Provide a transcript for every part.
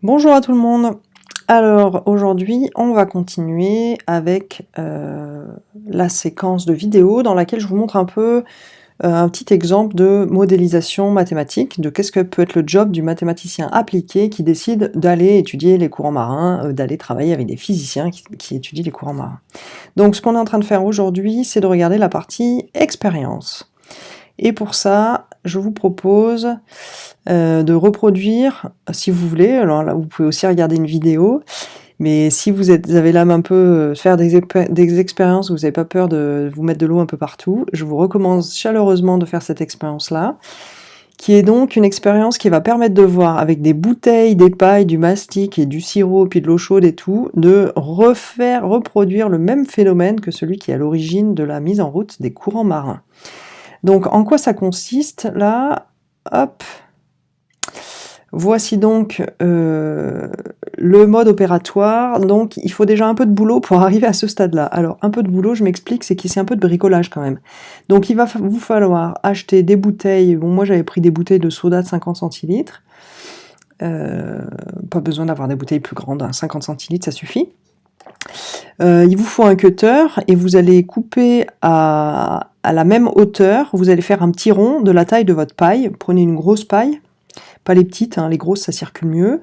Bonjour à tout le monde. Alors aujourd'hui, on va continuer avec la séquence de vidéos dans laquelle je vous montre un peu un petit exemple de modélisation mathématique, de qu'est-ce que peut être le job du mathématicien appliqué qui décide d'aller étudier les courants marins, d'aller travailler avec des physiciens qui étudient les courants marins. Donc ce qu'on est en train de faire aujourd'hui, c'est de regarder la partie expérience. Et pour ça, je vous propose de reproduire, si vous voulez, alors là vous pouvez aussi regarder une vidéo, mais si vous avez l'âme un peu faire des expériences, vous n'avez pas peur de vous mettre de l'eau un peu partout, je vous recommande chaleureusement de faire cette expérience-là, qui est donc une expérience qui va permettre de voir avec des bouteilles, des pailles, du mastic et du sirop, puis de l'eau chaude et tout, de reproduire le même phénomène que celui qui est à l'origine de la mise en route des courants marins. Donc en quoi ça consiste là? Hop, voici donc le mode opératoire. Donc il faut déjà un peu de boulot pour arriver à ce stade-là. Alors un peu de boulot, je m'explique, c'est qu'il c'est un peu de bricolage quand même. Donc il va vous falloir acheter des bouteilles. Bon, moi j'avais pris des bouteilles de soda de 50 centilitres. Pas besoin d'avoir des bouteilles plus grandes, hein. 50 centilitres ça suffit. Il vous faut un cutter et vous allez couper à la même hauteur. Vous allez faire un petit rond de la taille de votre paille. Prenez une grosse paille, pas les petites, hein, les grosses ça circule mieux.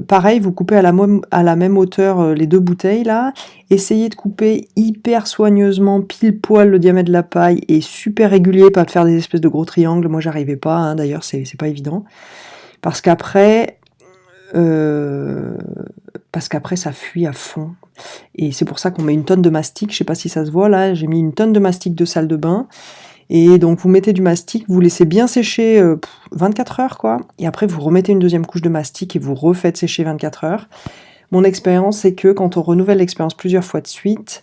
Pareil, vous coupez à la même hauteur les deux bouteilles là. Essayez de couper hyper soigneusement, pile poil le diamètre de la paille et super régulier, pas de faire des espèces de gros triangles. Moi j'arrivais pas, hein, d'ailleurs c'est pas évident. Parce qu'après ça fuit à fond. Et c'est pour ça qu'on met une tonne de mastic. Je sais pas si ça se voit là, j'ai mis une tonne de mastic de salle de bain. Et donc vous mettez du mastic, vous laissez bien sécher 24 heures quoi. Et après vous remettez une deuxième couche de mastic et vous refaites sécher 24 heures. Mon expérience c'est que quand on renouvelle l'expérience plusieurs fois de suite,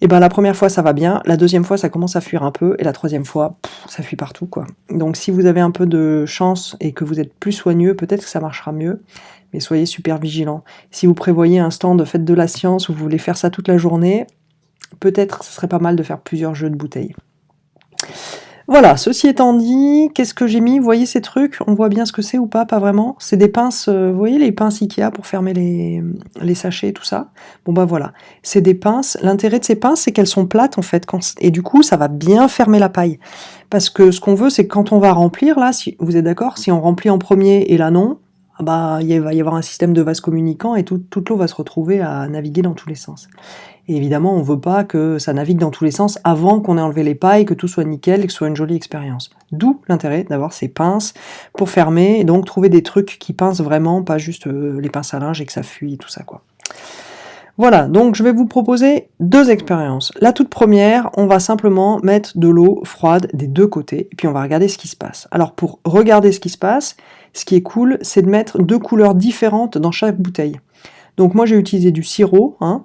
et ben la première fois ça va bien, la deuxième fois ça commence à fuir un peu, et la troisième fois ça fuit partout quoi. Donc si vous avez un peu de chance et que vous êtes plus soigneux, peut-être que ça marchera mieux, mais soyez super vigilants. Si vous prévoyez un stand de fête de la science où vous voulez faire ça toute la journée, peut-être ce serait pas mal de faire plusieurs jeux de bouteilles. Voilà, ceci étant dit, qu'est-ce que j'ai mis? Vous voyez ces trucs? On voit bien ce que c'est ou pas? Pas vraiment. C'est des pinces, vous voyez les pinces Ikea pour fermer les sachets et tout ça? Bon bah voilà, c'est des pinces. L'intérêt de ces pinces, c'est qu'elles sont plates en fait, et du coup ça va bien fermer la paille. Parce que ce qu'on veut, c'est que quand on va remplir, là, si vous êtes d'accord, si on remplit en premier et là non, bah il va y avoir un système de vase communicant et toute l'eau va se retrouver à naviguer dans tous les sens. Et évidemment, on veut pas que ça navigue dans tous les sens avant qu'on ait enlevé les pailles, que tout soit nickel et que ce soit une jolie expérience. D'où l'intérêt d'avoir ces pinces pour fermer, et donc trouver des trucs qui pincent vraiment, pas juste les pinces à linge et que ça fuit et tout ça quoi. Voilà, donc je vais vous proposer deux expériences. La toute première, on va simplement mettre de l'eau froide des deux côtés, et puis on va regarder ce qui se passe. Alors pour regarder ce qui se passe, ce qui est cool, c'est de mettre deux couleurs différentes dans chaque bouteille. Donc moi j'ai utilisé du sirop, hein,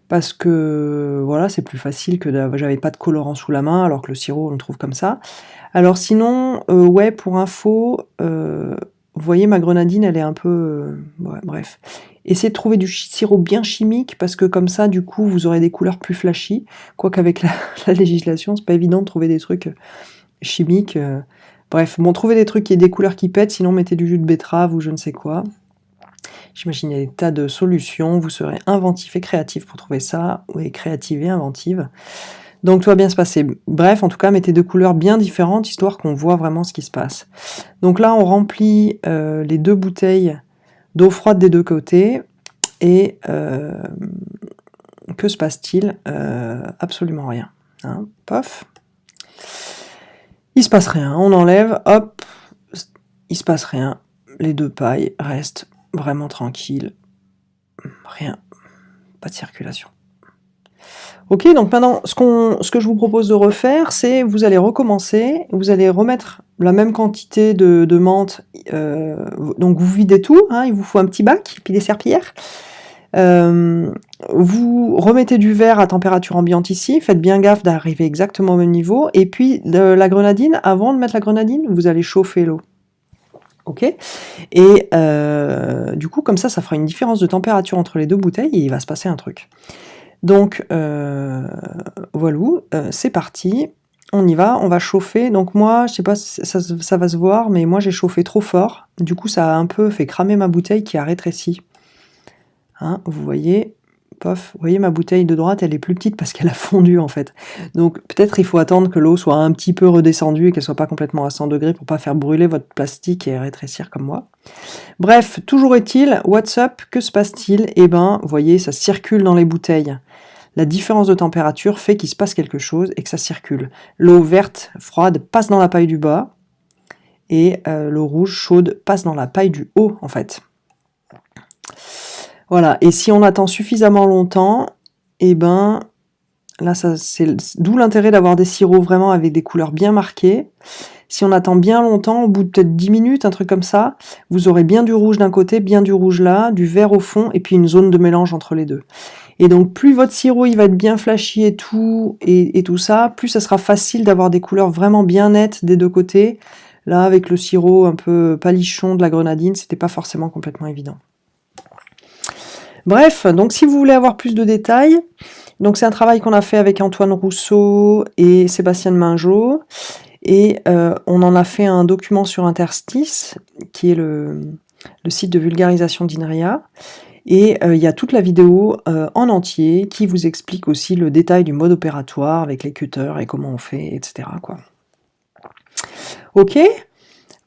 parce que voilà, c'est plus facile que j'avais pas de colorant sous la main, alors que le sirop on le trouve comme ça. Alors sinon, ouais, pour info, vous voyez ma grenadine, elle est un peu... ouais, bref. Essayez de trouver du sirop bien chimique, parce que comme ça, du coup, vous aurez des couleurs plus flashy. Quoique avec la législation, c'est pas évident de trouver des trucs chimiques. Bref, bon, trouvez des trucs qui aient des couleurs qui pètent, sinon mettez du jus de betterave ou je ne sais quoi. J'imagine qu'il y a des tas de solutions, vous serez inventif et créatif pour trouver ça, oui, créative et inventive. Donc tout va bien se passer. Bref, en tout cas, mettez deux couleurs bien différentes, histoire qu'on voit vraiment ce qui se passe. Donc là, on remplit les deux bouteilles d'eau froide des deux côtés, et que se passe-t-il? Absolument rien. Hein, pof. Il se passe rien, on enlève, hop, il se passe rien. Les deux pailles restent vraiment tranquilles. Rien, pas de circulation. Ok, donc maintenant, ce que je vous propose de refaire, c'est vous allez recommencer, vous allez remettre la même quantité de menthe, donc vous videz tout, hein, il vous faut un petit bac, puis des serpillères. Vous remettez du verre à température ambiante ici, faites bien gaffe d'arriver exactement au même niveau, et puis la grenadine, avant de mettre la grenadine, vous allez chauffer l'eau. Ok, et du coup, comme ça fera une différence de température entre les deux bouteilles, et il va se passer un truc. Donc, voilà, c'est parti. on y va, on va chauffer. Donc moi, je sais pas si ça va se voir, mais moi j'ai chauffé trop fort. Du coup, ça a un peu fait cramer ma bouteille qui a rétréci. Hein, vous voyez, pof, vous voyez ma bouteille de droite, elle est plus petite parce qu'elle a fondu en fait. Donc peut-être il faut attendre que l'eau soit un petit peu redescendue et qu'elle soit pas complètement à 100 degrés pour pas faire brûler votre plastique et rétrécir comme moi. Bref, toujours est-il, what's up, que se passe-t-il? Eh ben, vous voyez, ça circule dans les bouteilles. La différence de température fait qu'il se passe quelque chose et que ça circule. L'eau verte, froide, passe dans la paille du bas et l'eau rouge, chaude, passe dans la paille du haut en fait. Voilà, et si on attend suffisamment longtemps, eh ben, là, c'est d'où l'intérêt d'avoir des sirops vraiment avec des couleurs bien marquées. Si on attend bien longtemps, au bout de peut-être 10 minutes, un truc comme ça, vous aurez bien du rouge d'un côté, bien du rouge là, du vert au fond, et puis une zone de mélange entre les deux. Et donc, plus votre sirop il va être bien flashy et tout ça, plus ça sera facile d'avoir des couleurs vraiment bien nettes des deux côtés. Là, avec le sirop un peu palichon de la grenadine, c'était pas forcément complètement évident. Bref, donc si vous voulez avoir plus de détails, donc c'est un travail qu'on a fait avec Antoine Rousseau et Sébastien Mingeot, et on en a fait un document sur Interstice, qui est le site de vulgarisation d'INRIA, et il y a toute la vidéo en entier qui vous explique aussi le détail du mode opératoire avec les cutters et comment on fait, etc. quoi. Ok,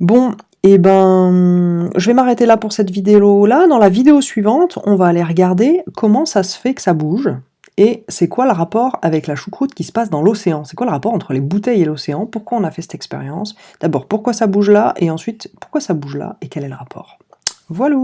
bon, et ben, je vais m'arrêter là pour cette vidéo-là. Dans la vidéo suivante, on va aller regarder comment ça se fait que ça bouge et c'est quoi le rapport avec la choucroute qui se passe dans l'océan. C'est quoi le rapport entre les bouteilles et l'océan? Pourquoi on a fait cette expérience? D'abord, pourquoi ça bouge là? Et ensuite, pourquoi ça bouge là? Et quel est le rapport? Voilà!